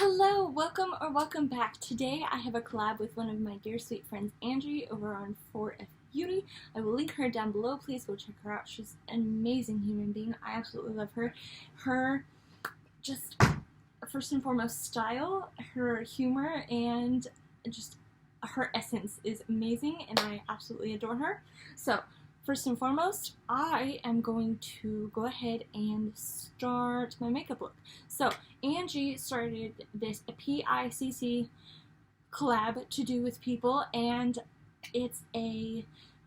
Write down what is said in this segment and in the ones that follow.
Hello, welcome or welcome back. Today I have a collab with one of my dear sweet friends, Angie, over on 4F Beauty. I will link her down below. Please go check her out. She's an amazing human being. I absolutely love her. Her, just first and foremost, style, her humor, and just her essence is amazing, and I absolutely adore her. So, first and foremost, I am going to go ahead and start my makeup look. So, Angie started this PICC collab to do with people, and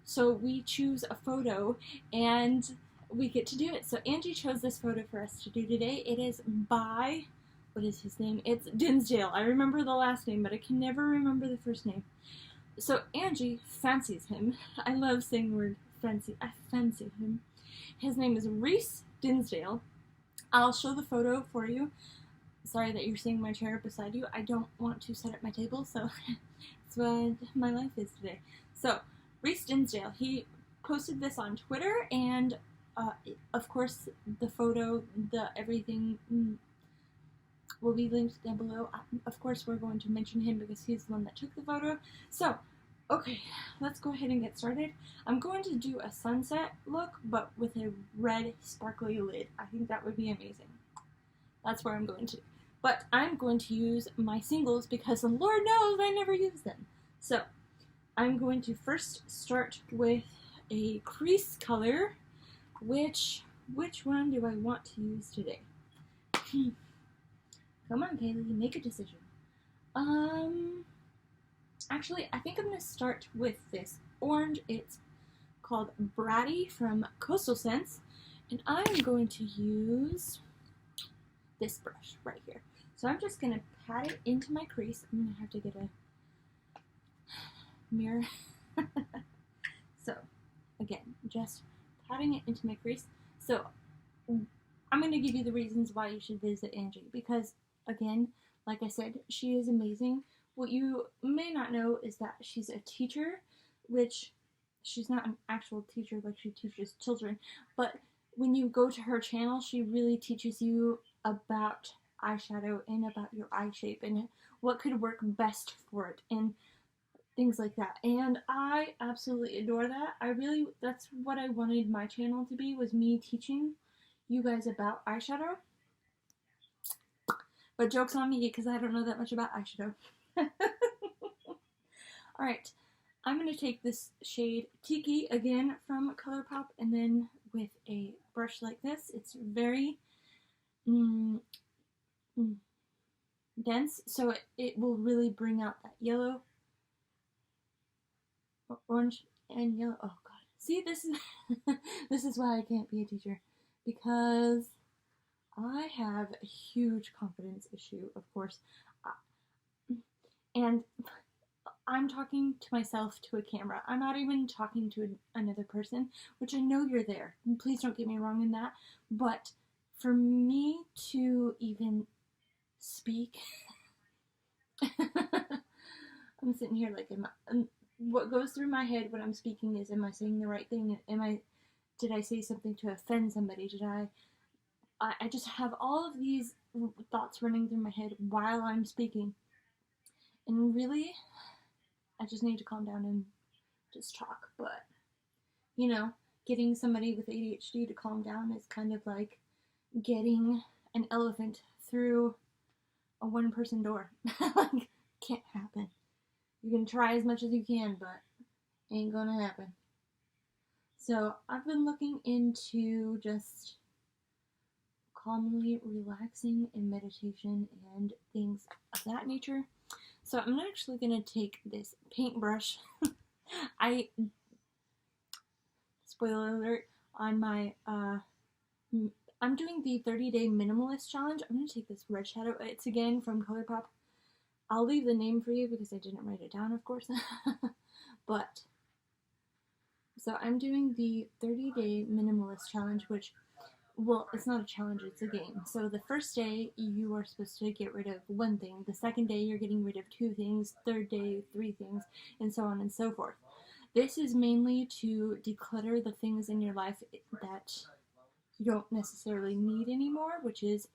so we choose a photo and we get to do it. So Angie chose this photo for us to do today. It is by, what is his name? It's Dinsdale. I remember the last name, but I can never remember the first name. So Angie fancies him. I love saying the word fancy. I fancy him. His name is Reese Dinsdale. I'll show the photo for you. Sorry that you're seeing my chair beside you. I don't want to set up my table, so that's what my life is today. So, Reese Dinsdale, he posted this on Twitter, and of course, the photo, everything will be linked down below. Of course, we're going to mention him because he's the one that took the photo. So, okay, let's go ahead and get started. I'm going to do a sunset look, but with a red sparkly lid. I think that would be amazing. That's where I'm going to. But I'm going to use my singles because Lord knows I never use them. So, I'm going to first start with a crease color. Which one do I want to use today? Come on, Kaylee, make a decision. Actually, I think I'm going to start with this orange. It's called Bratty from Coastal Scents. And I'm going to use this brush right here. So I'm just going to pat it into my crease. I'm going to have to get a mirror. So, again, just patting it into my crease. So, I'm going to give you the reasons why you should visit Angie. Because, again, like I said, she is amazing. What you may not know is that she's a teacher, which she's not an actual teacher, like she teaches children. But when you go to her channel, she really teaches you about eyeshadow and about your eye shape and what could work best for it and things like that. And I absolutely adore that. That's what I wanted my channel to be, was me teaching you guys about eyeshadow. But joke's on me because I don't know that much about eyeshadow. Alright, I'm going to take this shade Tiki again from Colourpop, and then with a brush like this, it's very dense, so it will really bring out that yellow, orange, and yellow. Oh god. See, this is this is why I can't be a teacher, because I have a huge confidence issue, of course, and I'm talking to myself to a camera. I'm not even talking to another person, which I know you're there. Please don't get me wrong in that, but for me to even speak, I'm sitting here like, what goes through my head when I'm speaking is, am I saying the right thing? Did I say something to offend somebody? I just have all of these thoughts running through my head while I'm speaking. And really, I just need to calm down and just talk. But, you know, getting somebody with ADHD to calm down is kind of like getting an elephant through a one-person door. Like, can't happen. You can try as much as you can, but ain't gonna happen. So I've been looking into just calmly relaxing and meditation and things of that nature. So I'm actually gonna take this paintbrush. Spoiler alert, on my I'm doing the 30-day minimalist challenge. I'm going to take this red shadow. It's again from Colourpop. I'll leave the name for you because I didn't write it down, of course. But, so I'm doing the 30-day minimalist challenge, which, well, it's not a challenge, it's a game. So the first day, you are supposed to get rid of one thing. The second day, you're getting rid of 2 things. Third day, 3 things, and so on and so forth. This is mainly to declutter the things in your life that you don't necessarily need anymore, which is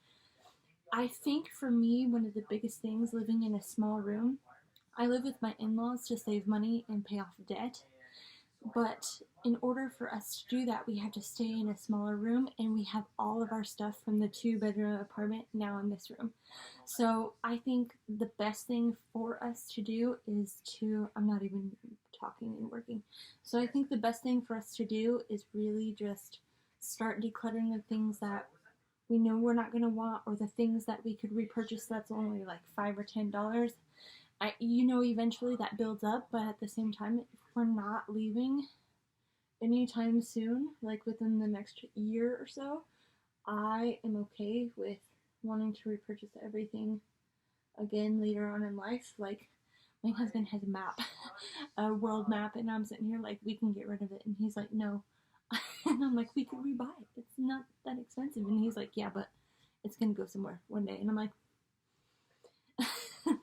I think for me, one of the biggest things living in a small room, I live with my in-laws to save money and pay off debt. But in order for us to do that, we have to stay in a smaller room, and we have all of our stuff from the 2-bedroom apartment now in this room. So I think the best thing for us to do is to, I'm not even talking and working. So I think the best thing for us to do is really just start decluttering the things that we know we're not going to want, or the things that we could repurchase that's only like $5 or $10. Eventually that builds up, but at the same time, if we're not leaving anytime soon, like within the next year or so, I am okay with wanting to repurchase everything again later on in life. Like, my husband has a map, a world map, and I'm sitting here like, we can get rid of it. And he's like, no. And I'm like, we could rebuy it. It's not that expensive. And he's like, yeah, but it's going to go somewhere one day. And I'm like,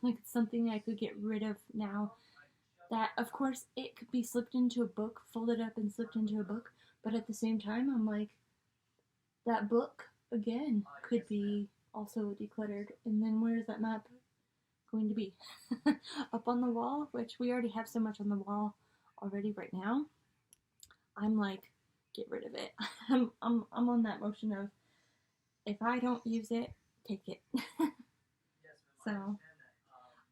like, it's something I could get rid of now. That, of course, it could be slipped into a book, folded up and slipped into a book. But at the same time, I'm like, that book, again, could be also decluttered. And then where is that map going to be? Up on the wall, which we already have so much on the wall already right now. I'm like, get rid of it. I'm on that motion of, if I don't use it, take it. So,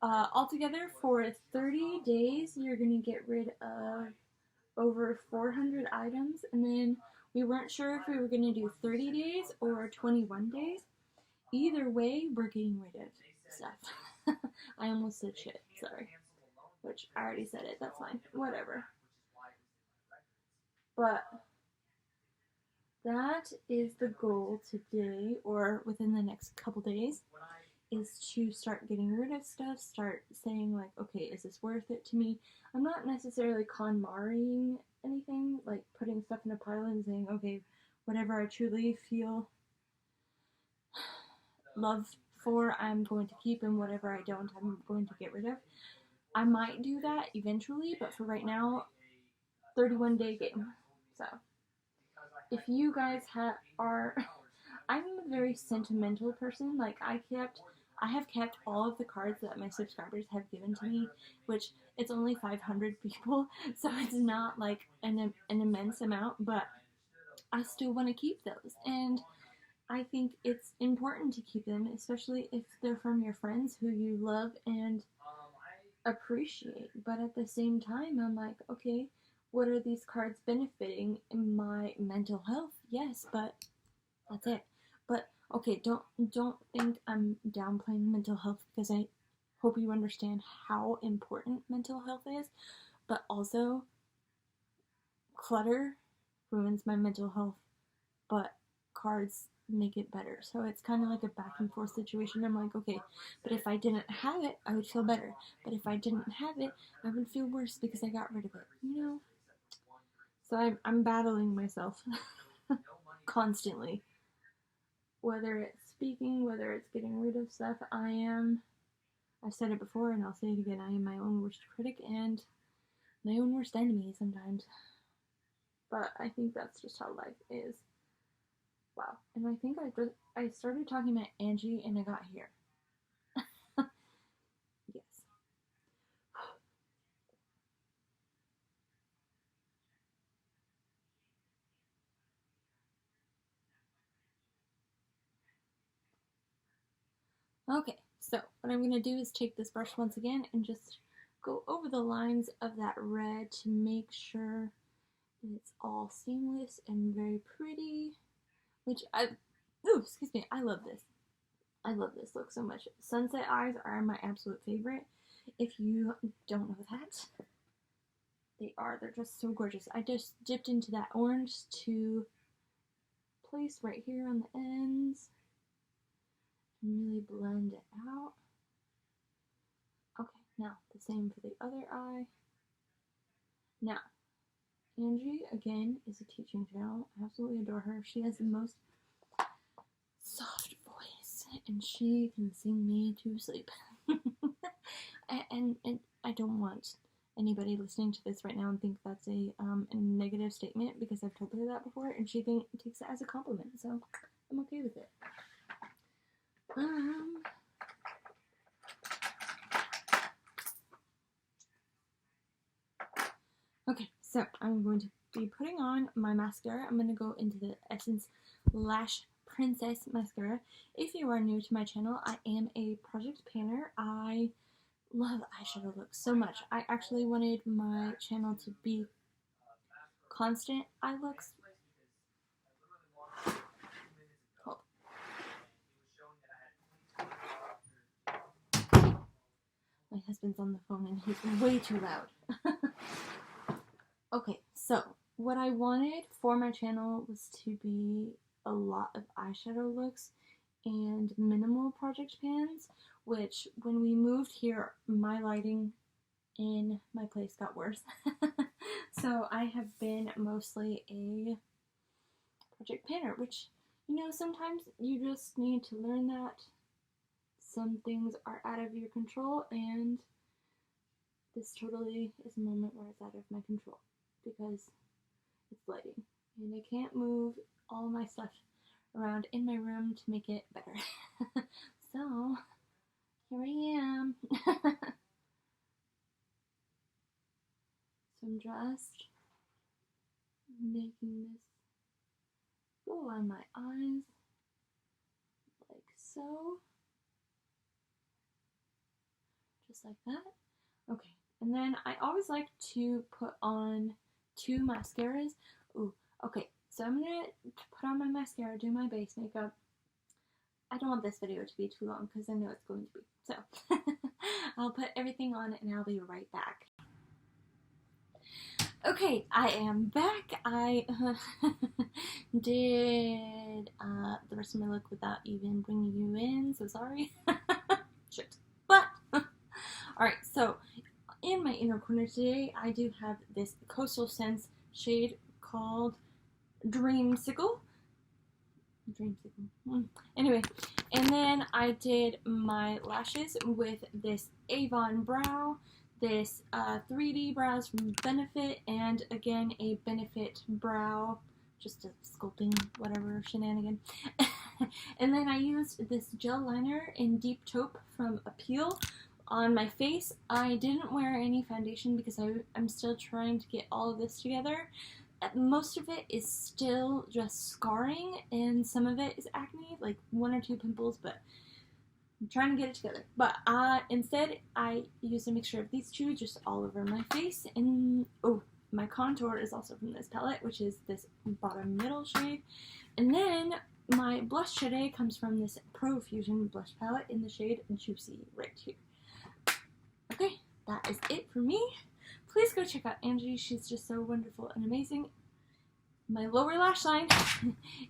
altogether for 30 days, you're going to get rid of over 400 items, and then we weren't sure if we were going to do 30 days or 21 days. Either way, we're getting rid of stuff. I almost said shit, sorry. Which, I already said it, that's fine. Whatever. But that is the goal today, or within the next couple days, is to start getting rid of stuff, start saying like, okay, is this worth it to me? I'm not necessarily KonMariing anything, like putting stuff in a pile and saying, okay, whatever I truly feel love for, I'm going to keep, and whatever I don't, I'm going to get rid of. I might do that eventually, but for right now, 31-day game. So, if you guys are, I'm a very sentimental person. Like, I have kept all of the cards that my subscribers have given to me, which it's only 500 people, so it's not like an immense amount, but I still want to keep those. And I think it's important to keep them, especially if they're from your friends who you love and appreciate. But at the same time, I'm like, okay, what are these cards benefiting in my mental health? Yes, but that's it. But okay, don't think I'm downplaying mental health, because I hope you understand how important mental health is. But also, clutter ruins my mental health, but cards make it better. So it's kind of like a back and forth situation. I'm like, okay, but if I didn't have it, I would feel better. But if I didn't have it, I would feel worse because I got rid of it, you know? So I'm battling myself constantly. Whether it's speaking, whether it's getting rid of stuff, I've said it before and I'll say it again, I am my own worst critic and my own worst enemy sometimes. But I think that's just how life is. Wow. And I think I started talking about Angie and I got here. Yes. Okay, so what I'm going to do is take this brush once again and just go over the lines of that red to make sure it's all seamless and very pretty. Excuse me, I love this. I love this look so much. Sunset eyes are my absolute favorite. If you don't know that, they're just so gorgeous. I just dipped into that orange to place right here on the ends and really blend it out. Okay, now the same for the other eye. Now, Angie, again, is a teaching channel. I absolutely adore her. She has the most soft voice, and she can sing me to sleep. and I don't want anybody listening to this right now and think that's a negative statement, because I've told her that before, and she takes it as a compliment, so I'm okay with it. Okay, so I'm going to be putting on my mascara. I'm going to go into the Essence Lash Princess Mascara. If you are new to my channel, I am a project painter. I love eyeshadow looks so much. I actually wanted my channel to be constant eye looks. Hold. My husband's on the phone and he's way too loud. Okay, so what I wanted for my channel was to be a lot of eyeshadow looks and minimal project pans, which when we moved here, my lighting in my place got worse. So I have been mostly a project panner, which, you know, sometimes you just need to learn that some things are out of your control, and this totally is a moment where it's out of my control because it's lighting and I can't move all my stuff around in my room to make it better. So here I am. So I'm just making this go on my eyes like so. Just like that. Okay, and then I always like to put on 2 mascaras. Ooh, okay, so I'm gonna put on my mascara, do my base makeup. I don't want this video to be too long because I know it's going to be. So I'll put everything on and I'll be right back. Okay, I am back. I did the rest of my look without even bringing you in, so sorry. Shit. But, alright, so in my inner corner today, I do have this Coastal Scents shade called Dreamsicle. Anyway, and then I did my lashes with this Avon Brow, this 3D brows from Benefit, and again a Benefit brow, just a sculpting whatever shenanigan. And then I used this gel liner in Deep Taupe from Appeal on my face. I didn't wear any foundation because I'm still trying to get all of this together. Most of it is still just scarring, and some of it is acne, like 1 or 2 pimples, but I'm trying to get it together. But instead, I used a mixture of these 2 just all over my face. And oh, my contour is also from this palette, which is this bottom middle shade. And then my blush today comes from this Profusion blush palette in the shade Juicy right here. Okay, that is it for me. Please go check out Angie. She's just so wonderful and amazing. My lower lash line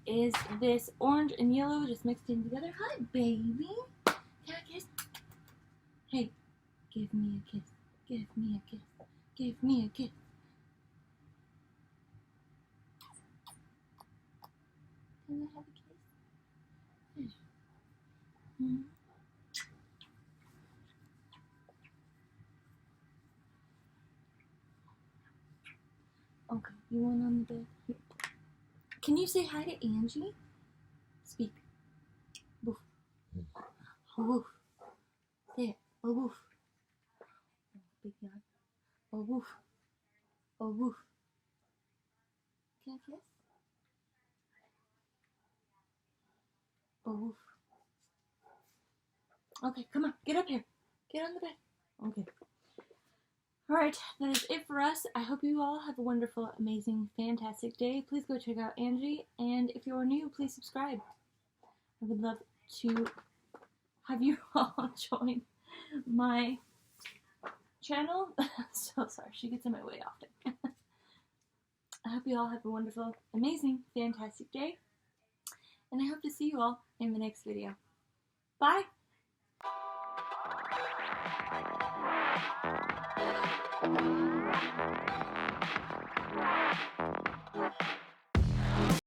is this orange and yellow just mixed in together. Hi, baby. Can I kiss? Hey, give me a kiss. Give me a kiss. Give me a kiss. Can I have a kiss? Hmm. Okay, you want on the bed? Here. Can you say hi to Angie? Speak. Woof. Oh, woof. Say it. Oh, woof. Oh, big yawn. Oh, woof. Oh, woof. Can I kiss? Oh, woof. Okay, come on. Get up here. Get on the bed. Okay. Alright, that is it for us. I hope you all have a wonderful, amazing, fantastic day. Please go check out Angie, and if you're new, please subscribe. I would love to have you all join my channel. So sorry, she gets in my way often. I hope you all have a wonderful, amazing, fantastic day, and I hope to see you all in the next video. Bye!